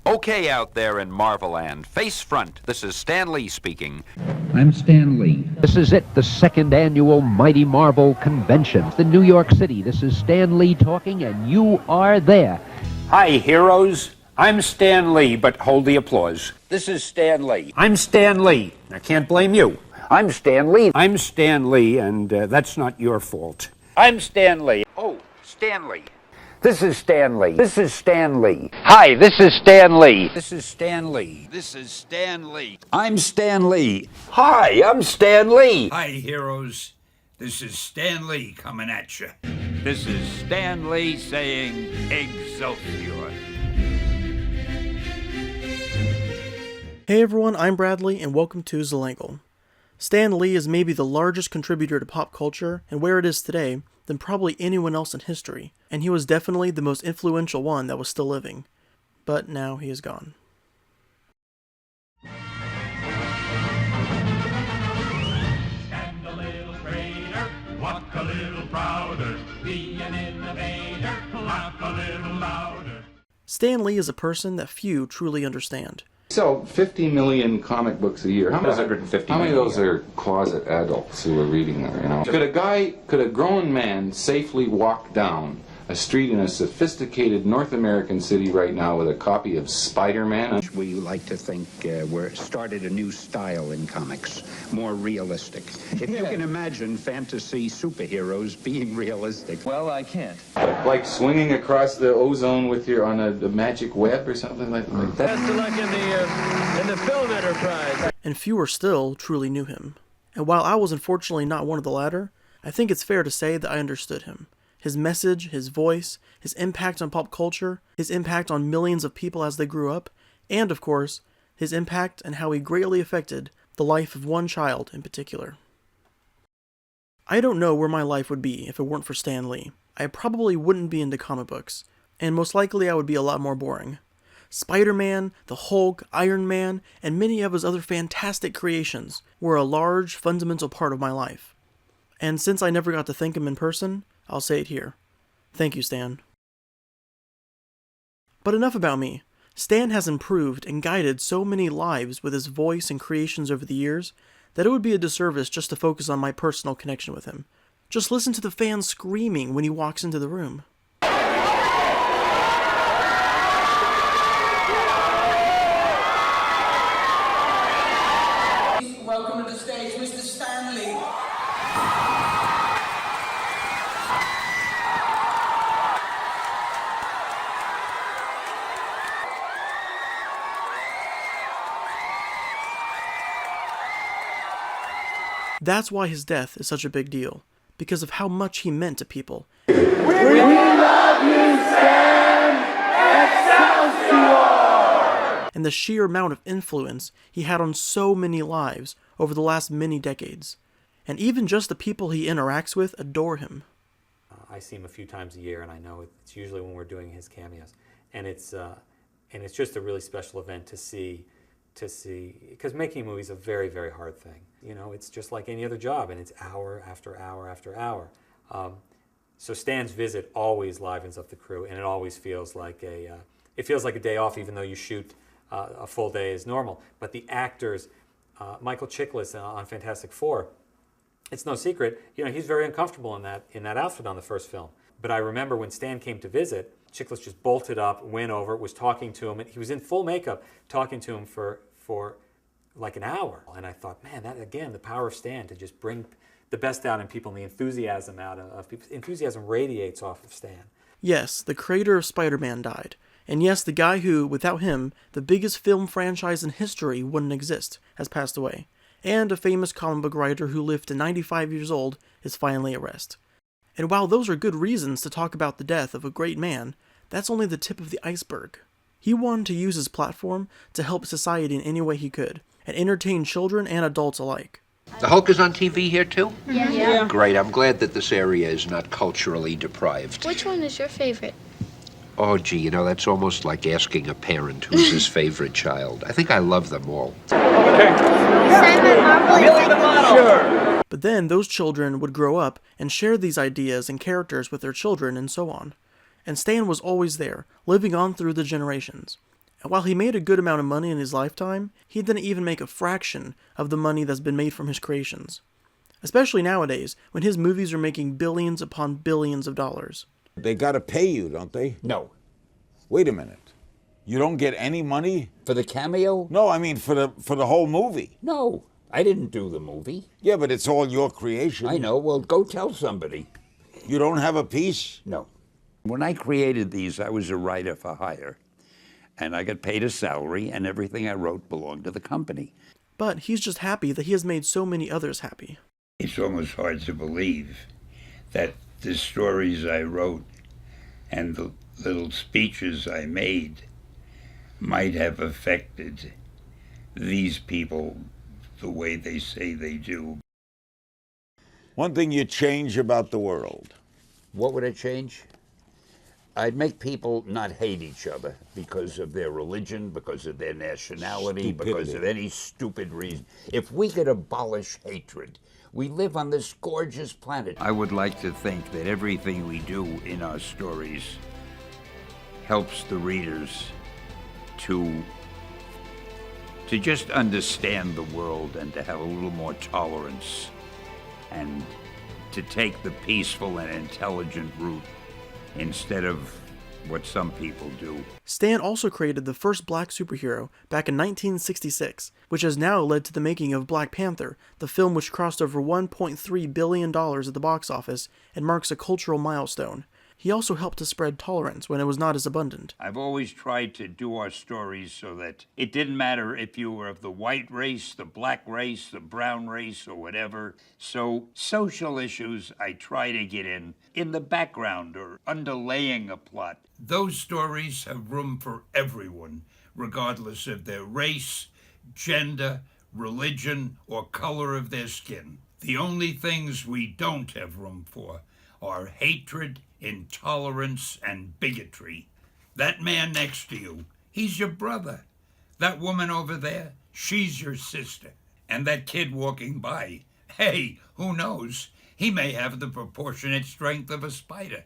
Okay, out there in Marveland, face front, this is Stan Lee speaking. I'm Stan Lee. This is it, the second annual Mighty Marvel Convention in New York City. This is Stan Lee talking, and you are there. Hi, heroes. I'm Stan Lee, but hold the applause. This is Stan Lee. I'm Stan Lee. I can't blame you. I'm Stan Lee. I'm Stan Lee, and that's not your fault. I'm Stan Lee. Oh, Stan Lee. This is Stan Lee. This is Stan Lee. Hi, this is Stan Lee. This is Stan Lee. This is Stan Lee. I'm Stan Lee. Hi, I'm Stan Lee. Hi, heroes. This is Stan Lee coming at you. This is Stan Lee saying Excelsior. Hey everyone, I'm Bradley, and welcome to Zelangle. Stan Lee is maybe the largest contributor to pop culture, and where it is today, than probably anyone else in history, and he was definitely the most influential one that was still living. But now he is gone. Stand a little straighter, walk a little prouder, be an innovator, laugh a little louder. Stan Lee is a person that few truly understand. Sell 50 million comic books a year. How many of those are closet adults who are reading them, you know? Could a grown man safely walk down a street in a sophisticated North American city right now with a copy of Spider-Man? We like to think we're started a new style in comics, more realistic. If you can imagine fantasy superheroes being realistic. Well, I can't. Like swinging across the ozone with your on a magic web or something like that? Best of luck in the film enterprise. And fewer still truly knew him. And while I was unfortunately not one of the latter, I think it's fair to say that I understood him. His message, his voice, his impact on pop culture, his impact on millions of people as they grew up, and of course, his impact and how he greatly affected the life of one child in particular. I don't know where my life would be if it weren't for Stan Lee. I probably wouldn't be into comic books, and most likely I would be a lot more boring. Spider-Man, the Hulk, Iron Man, and many of his other fantastic creations were a large, fundamental part of my life. And since I never got to thank him in person, I'll say it here. Thank you, Stan. But enough about me. Stan has improved and guided so many lives with his voice and creations over the years that it would be a disservice just to focus on my personal connection with him. Just listen to the fans screaming when he walks into the room. Welcome to the stage, Mr. Stan Lee. That's why his death is such a big deal, because of how much he meant to people. We love you, Stan! Excelsior! And the sheer amount of influence he had on so many lives over the last many decades. And even just the people he interacts with adore him. I see him a few times a year, and I know it's usually when we're doing his cameos. And it's just a really special event to see, because making a movie is a very, very hard thing. You know, it's just like any other job, and it's hour after hour after hour. So Stan's visit always livens up the crew, and it always feels like a day off, even though you shoot a full day as normal. But the actors, Michael Chiklis on Fantastic Four, it's no secret, you know, he's very uncomfortable in that outfit on the first film. But I remember when Stan came to visit, Chiklis just bolted up, went over, was talking to him, and he was in full makeup, talking to him for like an hour. And I thought, man, that again, the power of Stan to just bring the best out in people and the enthusiasm out of people. Enthusiasm radiates off of Stan. Yes, the creator of Spider-Man died. And yes, the guy who, without him, the biggest film franchise in history wouldn't exist, has passed away. And a famous comic book writer who lived to 95 years old is finally at rest. And while those are good reasons to talk about the death of a great man, that's only the tip of the iceberg. He wanted to use his platform to help society in any way he could, and entertain children and adults alike. The Hulk is on TV here too? Yeah. Great, I'm glad that this area is not culturally deprived. Which one is your favorite? Oh, gee, you know, that's almost like asking a parent who's his favorite child. I think I love them all. Sure. But then those children would grow up and share these ideas and characters with their children and so on. And Stan was always there, living on through the generations. And while he made a good amount of money in his lifetime, he didn't even make a fraction of the money that's been made from his creations. Especially nowadays, when his movies are making billions upon billions of dollars. They gotta pay you, don't they? No. Wait a minute. You don't get any money? For the cameo? No, I mean for the whole movie. No. I didn't do the movie. Yeah, but it's all your creation. I know. Well, go tell somebody. You don't have a piece? No. When I created these, I was a writer for hire. And I got paid a salary, and everything I wrote belonged to the company. But he's just happy that he has made so many others happy. It's almost hard to believe that the stories I wrote and the little speeches I made might have affected these people the way they say they do. One thing you change about the world. What would I change? I'd make people not hate each other because of their religion, because of their nationality, because of any stupid reason. If we could abolish hatred, we live on this gorgeous planet. I would like to think that everything we do in our stories helps the readers to just understand the world and to have a little more tolerance and to take the peaceful and intelligent route instead of what some people do. Stan also created the first black superhero back in 1966, which has now led to the making of Black Panther, the film which crossed over $1.3 billion at the box office and marks a cultural milestone. He also helped to spread tolerance when it was not as abundant. I've always tried to do our stories so that it didn't matter if you were of the white race, the black race, the brown race, or whatever. So social issues I try to get in the background or underlaying a plot. Those stories have room for everyone, regardless of their race, gender, religion, or color of their skin. The only things we don't have room for are hatred, intolerance, and bigotry. That man next to you, he's your brother. That woman over there, she's your sister. And that kid walking by, hey, who knows? He may have the proportionate strength of a spider.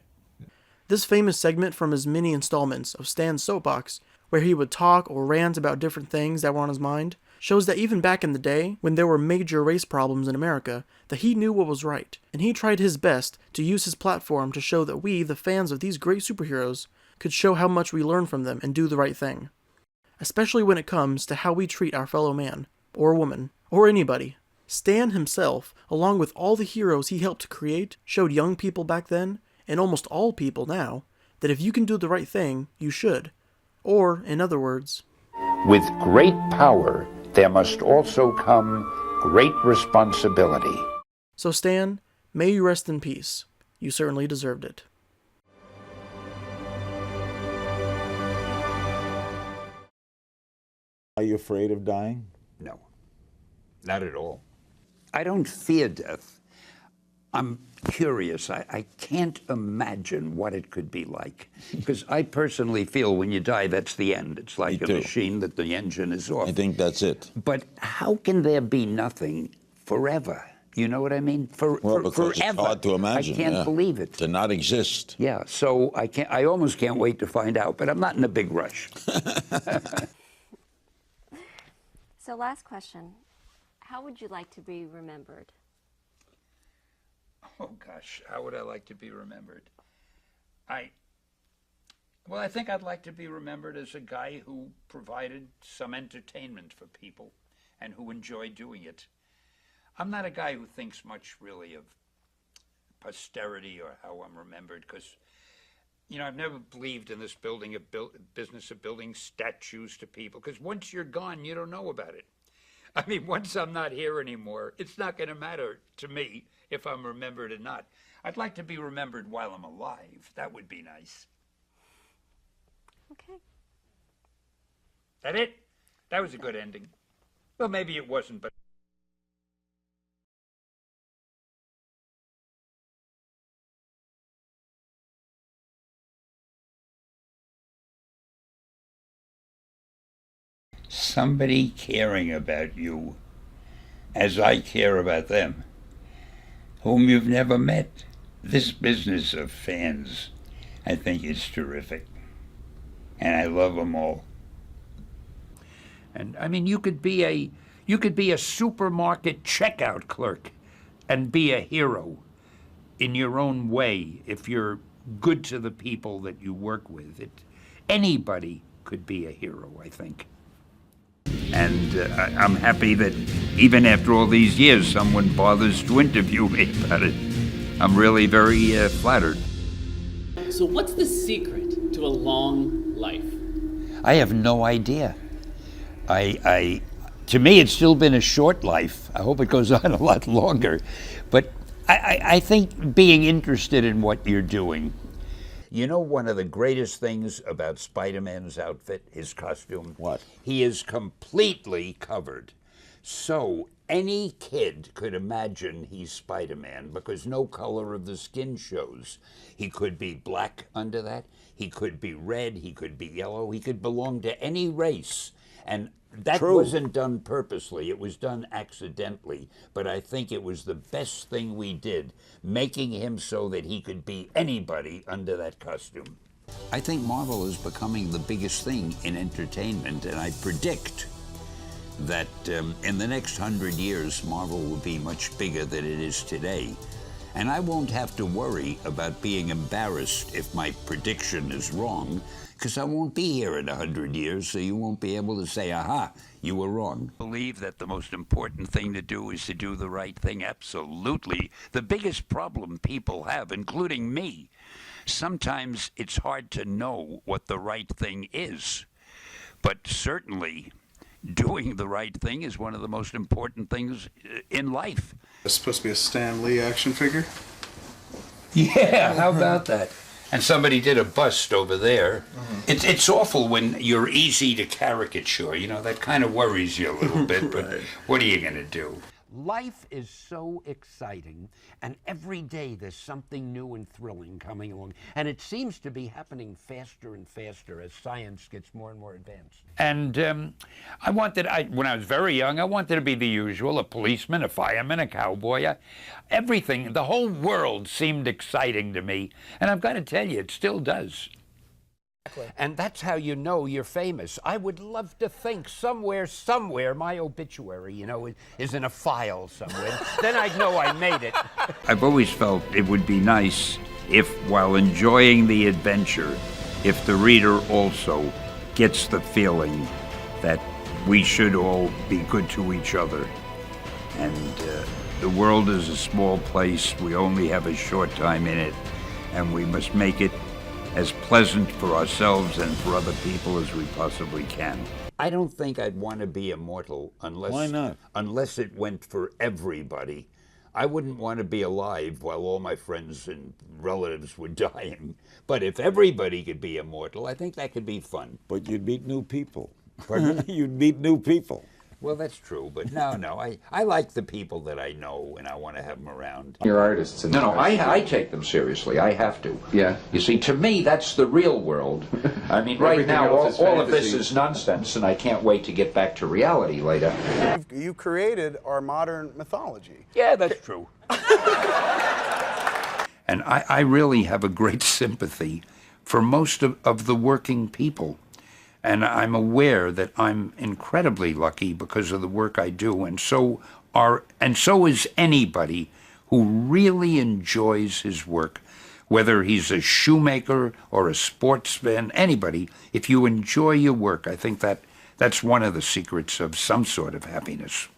This famous segment from his mini installments of Stan's Soapbox, where he would talk or rant about different things that were on his mind, shows that even back in the day, when there were major race problems in America, that he knew what was right, and he tried his best to use his platform to show that we, the fans of these great superheroes, could show how much we learn from them and do the right thing. Especially when it comes to how we treat our fellow man, or woman, or anybody. Stan himself, along with all the heroes he helped to create, showed young people back then, and almost all people now, that if you can do the right thing, you should. Or, in other words, with great power, there must also come great responsibility. So Stan, may you rest in peace. You certainly deserved it. Are you afraid of dying? No. Not at all. I don't fear death. I'm curious. I can't imagine what it could be like. Because I personally feel when you die, that's the end. It's like a machine that the engine is off. I think that's it. But how can there be nothing forever? You know what I mean? Because forever. it's hard to imagine. I can't believe it. To not exist. Yeah, so I almost can't wait to find out, but I'm not in a big rush. So last question. How would you like to be remembered? Oh gosh, how would I like to be remembered? Well, I think I'd like to be remembered as a guy who provided some entertainment for people and who enjoyed doing it. I'm not a guy who thinks much really of posterity or how I'm remembered because, you know, I've never believed in this business of building statues to people because once you're gone, you don't know about it. I mean, once I'm not here anymore, it's not going to matter to me if I'm remembered or not. I'd like to be remembered while I'm alive. That would be nice. Okay. That it? That was a good ending. Well, maybe it wasn't, but... Somebody caring about you as I care about them, whom you've never met. This business of fans, I think is terrific. And I love them all. And I mean, you could be a supermarket checkout clerk and be a hero in your own way if you're good to the people that you work with. Anybody could be a hero, I think. And I'm happy that even after all these years, someone bothers to interview me about it. I'm really very flattered. So what's the secret to a long life? I have no idea. To me, it's still been a short life. I hope it goes on a lot longer. But I think being interested in what you're doing. You know, one of the greatest things about Spider-Man's outfit, his costume? What? He is completely covered. So any kid could imagine he's Spider-Man because no color of the skin shows. He could be black under that. He could be red. He could be yellow. He could belong to any race. And that wasn't done purposely. It was done accidentally. But I think it was the best thing we did, making him so that he could be anybody under that costume. I think Marvel is becoming the biggest thing in entertainment, and I predict that in the next 100 years, Marvel will be much bigger than it is today. And I won't have to worry about being embarrassed if my prediction is wrong, because I won't be here in 100 years, so you won't be able to say, aha, you were wrong. I believe that the most important thing to do is to do the right thing, absolutely. The biggest problem people have, including me, sometimes it's hard to know what the right thing is. But certainly, doing the right thing is one of the most important things in life. It's supposed to be a Stan Lee action figure? Yeah, how about that? And somebody did a bust over there. It's awful when you're easy to caricature. You know, that kind of worries you a little bit, but what are you going to do? Life is so exciting, and every day there's something new and thrilling coming along. And it seems to be happening faster and faster as science gets more and more advanced. And when I was very young, I wanted to be the usual, a policeman, a fireman, a cowboy. Everything, the whole world seemed exciting to me. And I've got to tell you, it still does. And that's how you know you're famous. I would love to think somewhere, my obituary, you know, is in a file somewhere. Then I'd know I made it. I've always felt it would be nice if, while enjoying the adventure, if the reader also gets the feeling that we should all be good to each other. And the world is a small place. We only have a short time in it, and we must make it as pleasant for ourselves and for other people as we possibly can. I don't think I'd want to be immortal unless... Why not? Unless it went for everybody. I wouldn't want to be alive while all my friends and relatives were dying. But if everybody could be immortal, I think that could be fun. But you'd meet new people. Pardon me? You'd meet new people. Well, that's true, but no, I like the people that I know, and I want to have them around. You're artists. No, I take them seriously. I have to. Yeah. You see, to me, that's the real world. I mean, right now, all of this is nonsense, and I can't wait to get back to reality later. You created our modern mythology. Yeah, that's true. And I really have a great sympathy for most of the working people. And I'm aware that I'm incredibly lucky because of the work I do, and so is anybody who really enjoys his work, whether he's a shoemaker or a sportsman, anybody. If you enjoy your work, I think that's one of the secrets of some sort of happiness.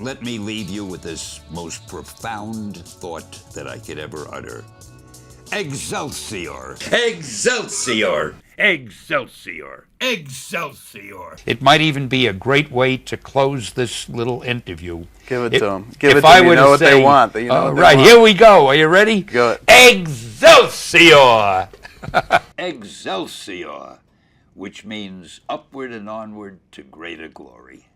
Let me leave you with this most profound thought that I could ever utter. Excelsior! Excelsior! Excelsior! Excelsior! It might even be a great way to close this little interview. Give it to them. Give it to them. You know what they want. You know what they right, want. here we go. Are you ready? Go. Excelsior! Excelsior, which means upward and onward to greater glory.